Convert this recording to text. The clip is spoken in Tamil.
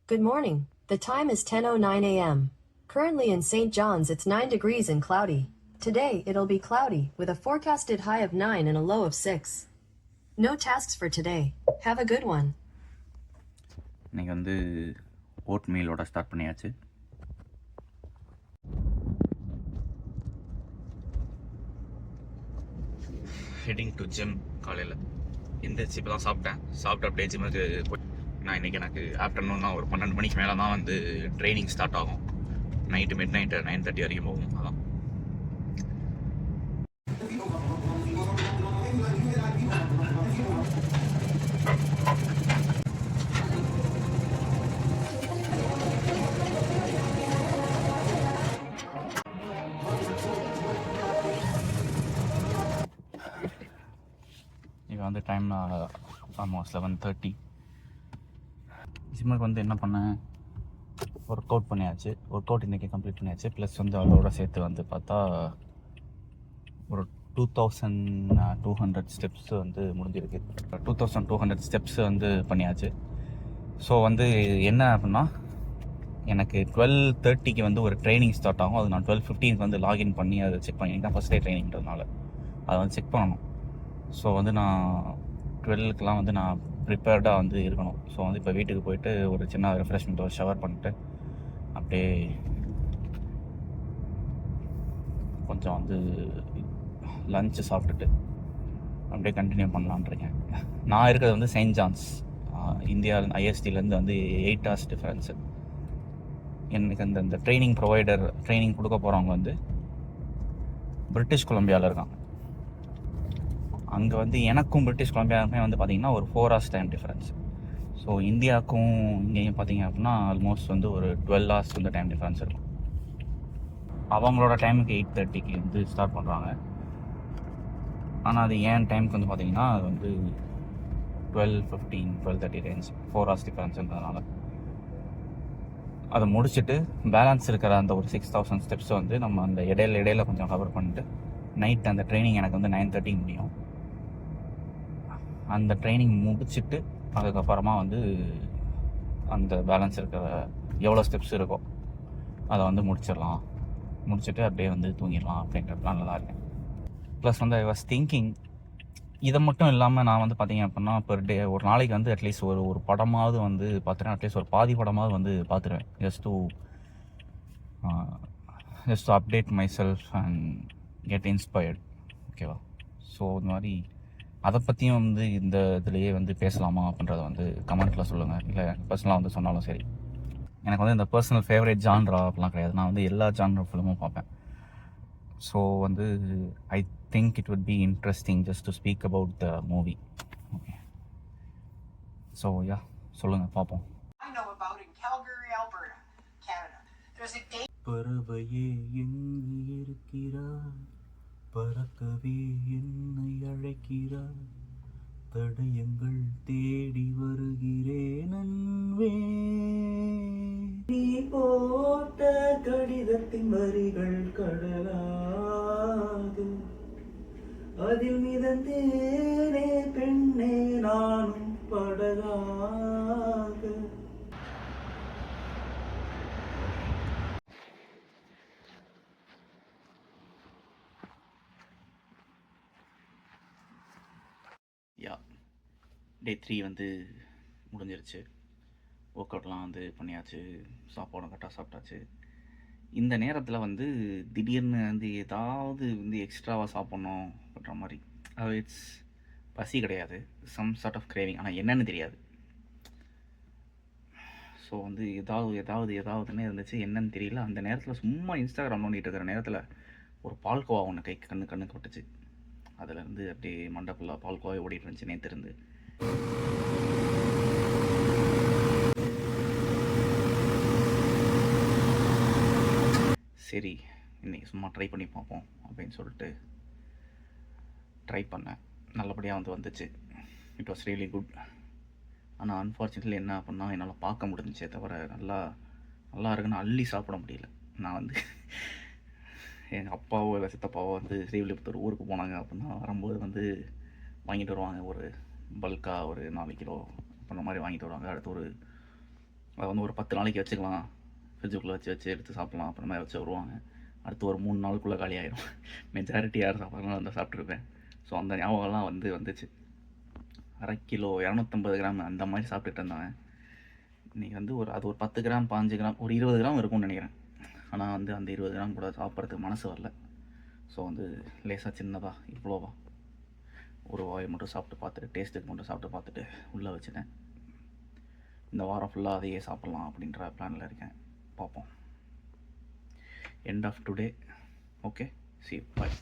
Good morning. The time is 10:09 a.m. Currently in St. John's it's 9 degrees and cloudy. Today it'll be cloudy with a forecasted high of 9 and a low of 6. No tasks for today. Have a good one. இன்றைக்கி வந்து ஓட் மீலோட ஸ்டார்ட் பண்ணியாச்சு. Heading to gym. காலையில் எந்திரிச்சு இப்போ தான் சாப்பிட்டு அப்படியே ஜிம்முக்கு போய் நான் இன்றைக்கி எனக்கு ஆஃப்டர்நூன் தான் ஒரு 12 மணிக்கு மேலே தான் வந்து ட்ரைனிங் ஸ்டார்ட் ஆகும். நைட்டு மிட் 9:30 வரைக்கும் போகும். அதான் இப்போ வந்து டைம் ஆல்மோஸ்ட் 11:30. ஜிம்முக்கு வந்து என்ன பண்ணேன், ஒர்க் அவுட் பண்ணியாச்சு. ஒர்க் அவுட் இன்றைக்கி கம்ப்ளீட் பண்ணியாச்சு. ப்ளஸ் வந்து அதோட சேர்த்து வந்து பார்த்தா ஒரு 2200 ஸ்டெப்ஸ் வந்து முடிஞ்சிருக்கு. 2200 ஸ்டெப்ஸ் வந்து பண்ணியாச்சு. ஸோ வந்து என்ன அப்படின்னா, எனக்கு 12:30க்கு வந்து ஒரு ட்ரைனிங் ஸ்டார்ட் ஆகும். அது நான் 12:15 வந்து லாகின் பண்ணி அதை செக் பண்ணி தான் ஃபஸ்ட் டே ட்ரைனிங்கிறதுனால அதை வந்து செக் பண்ணணும். ஸோ வந்து நான் 12க்குலாம் வந்து நான் ப்ரிப்பேர்டாக வந்து இருக்கணும். ஸோ வந்து இப்போ வீட்டுக்கு போயிட்டு ஒரு சின்ன ரெஃப்ரெஷ்மெண்ட் ஒரு ஷவர் பண்ணிட்டு அப்படியே கொஞ்சம் வந்து லஞ்சு சாப்பிட்டுட்டு அப்படியே கண்டினியூ பண்ணலான்ருக்கேன். நான் இருக்கிறது வந்து செயின்ட் ஜான்ஸ், இந்தியா ஐஎஸ்டிலேருந்து வந்து 8 hours டிஃப்ரென்ஸு. எனக்கு அந்த ட்ரைனிங் ப்ரொவைடர் ட்ரைனிங் கொடுக்க போகிறவங்க வந்து பிரிட்டிஷ் கொலம்பியாவில் இருக்காங்க. அங்கே வந்து எனக்கும் பிரிட்டிஷ் கொலம்பியாவுக்குமே வந்து பார்த்திங்கன்னா ஒரு 4 hours டைம் டிஃப்ரென்ஸ். ஸோ இந்தியாவுக்கும் இங்கேயும் பார்த்திங்க அப்படின்னா ஆல்மோஸ்ட் வந்து ஒரு 12 hours வந்து டைம் டிஃப்ரென்ஸ் இருக்கும். அவங்களோட டைமுக்கு 8:30க்கு வந்து ஸ்டார்ட் பண்ணுறாங்க. ஆனால் அது ஏன் டைமுக்கு வந்து பார்த்திங்கன்னா அது வந்து 12:15 12:30 ரேஞ்ச் 4 hours டிஃப்ரென்ஸுன்றதுனால அதை முடிச்சுட்டு பேலன்ஸ் இருக்கிற அந்த ஒரு 6000 ஸ்டெப்ஸை வந்து நம்ம அந்த இடையில கொஞ்சம் கவர் பண்ணிட்டு நைட் அந்த ட்ரைனிங் எனக்கு வந்து 9:30 முடியும். அந்த ட்ரைனிங் முடிச்சுட்டு அதுக்கப்புறமா வந்து அந்த பேலன்ஸ் இருக்கிற எவ்வளோ ஸ்டெப்ஸ் இருக்கோ அதை வந்து முடிச்சுட்டு அப்படியே வந்து தூங்கிடலாம் அப்படின்ற பிளானில் இருக்கேன். ப்ளஸ் வந்து ஐ வாஸ் திங்கிங், இதை மட்டும் இல்லாமல் நான் வந்து பார்த்திங்க அப்படின்னா பெர் டே ஒரு நாளைக்கு வந்து அட்லீஸ்ட் ஒரு படமாவது வந்து பார்த்துருவேன். அட்லீஸ்ட் ஒரு பாதி படமாவது வந்து பார்த்துருவேன். Just to update my self and get inspired. ஓகேவா? ஸோ இந்த மாதிரி அதை பற்றியும் வந்து இந்த இதுலேயே வந்து பேசலாமா அப்படின்றத வந்து கமெண்ட்டில் சொல்லுங்கள். இல்லை பர்சனலாக வந்து சொன்னாலும் சரி. எனக்கு வந்து இந்த பர்சனல் ஃபேவரேட் ஜான்ரா அப்படிலாம் கிடையாது. நான் வந்து எல்லா ஜான்ரா ஃபிலிமும் பார்ப்பேன். ஸோ வந்து I think it would be interesting just to speak about the movie. Okay. So yeah, சொல்லுங்கள் பார்ப்போம். I know about in Calgary, Alberta, Canada. There's a day. பறவையே எங்கு இருக்கிறாய், பறக்கவே என்னை அழைக்கிறாய், தடயங்கள் தேடி வருகிறேன் அன்பே. நீ போட்ட கடிதத்தின் வரிகள் கடலாது, அதில் மிதந்தேனே பெண்ணே நானும் படகாக. யா, டே 3 வந்து முடிஞ்சிருச்சு. ஒர்க் அவுட்லாம் வந்து பண்ணியாச்சு, சாப்பாடும் கரெக்டாக சாப்பிட்டாச்சு. இந்த நேரத்தில் வந்து திடீர்னு வந்து ஏதாவது வந்து எக்ஸ்ட்ராவாக சாப்பிட்ணும் அப்படின்ற மாதிரி, அது இட்ஸ் பசி கிடையாது, சம் சார்ட் ஆஃப் கிரேவிங். ஆனால் என்னன்னு தெரியாது. ஸோ வந்து ஏதாவதுன்னே இருந்துச்சு, என்னன்னு தெரியல. அந்த நேரத்தில் சும்மா இன்ஸ்டாகிராம் நோண்டிகிட்டு இருக்கிற நேரத்தில் ஒரு பால்கோவா ஒன்று கண்ணுக்கு விட்டுச்சு. அதுலேருந்து அப்படியே மண்டை ஃபுல்லாக பால்கோவாவே ஓடிட்டு இருந்துச்சு நேற்று இருந்து. சரி இன்றைக்கி சும்மா ட்ரை பண்ணி பார்ப்போம் அப்படின்னு சொல்லிட்டு ட்ரை பண்ணேன். நல்லபடியாக வந்துச்சு. It was really good. ஆனால் அன்ஃபார்ச்சுனேட்லி என்ன அப்படின்னா என்னால் பார்க்க முடிஞ்சிச்சே தவிர நல்லா இருக்குன்னு அள்ளி சாப்பிட முடியல. நான் வந்து எங்கள் அப்பாவோ இல்லை சித்தப்பாவோ வந்து ஸ்ரீவில்லிபுத்தூர் ஊருக்கு போனாங்க அப்படின்னா வரும்போது வந்து வாங்கிட்டு வருவாங்க. ஒரு பல்காக ஒரு 4 கிலோ அந்த மாதிரி வாங்கிட்டு வருவாங்க. அடுத்து ஒரு அதை வந்து ஒரு 10 நாளைக்கு வச்சுக்கலாம், ஃப்ரிட்ஜுக்குள்ளே வச்சு எடுத்து சாப்பிட்லாம் அப்புறமா வச்சு வருவாங்க. அடுத்து ஒரு 3 நாளுக்குள்ளே காலி ஆயிரும். மெஜாரிட்டி யார் சாப்பிட்றாங்களோ அந்த சாப்பிட்ருப்பேன். ஸோ அந்த ஞாபகம்லாம் வந்துச்சு. 1/2 கிலோ 250 கிராம் அந்த மாதிரி சாப்பிட்டுட்டு இருந்தவன் இன்றைக்கி வந்து அது ஒரு 10 கிராம் 15 கிராம் ஒரு 20 கிராம் இருக்கும்னு நினைக்கிறேன். ஆனால் வந்து அந்த 20 கிராம் கூட சாப்பிட்றதுக்கு மனசு வரல. ஸோ வந்து லேசாக சின்னதாக இவ்வளோவா ஒரு வாயை மட்டும் சாப்பிட்டு பார்த்துட்டு டேஸ்ட்டுக்கு மட்டும் சாப்பிட்டு பார்த்துட்டு உள்ளே வச்சுட்டேன். இந்த வாரம் ஃபுல்லாக அதையே சாப்பிட்லாம் அப்படின்ற பிளானில் இருக்கேன். பார்ப்போம். End of today. Okay, see you, bye.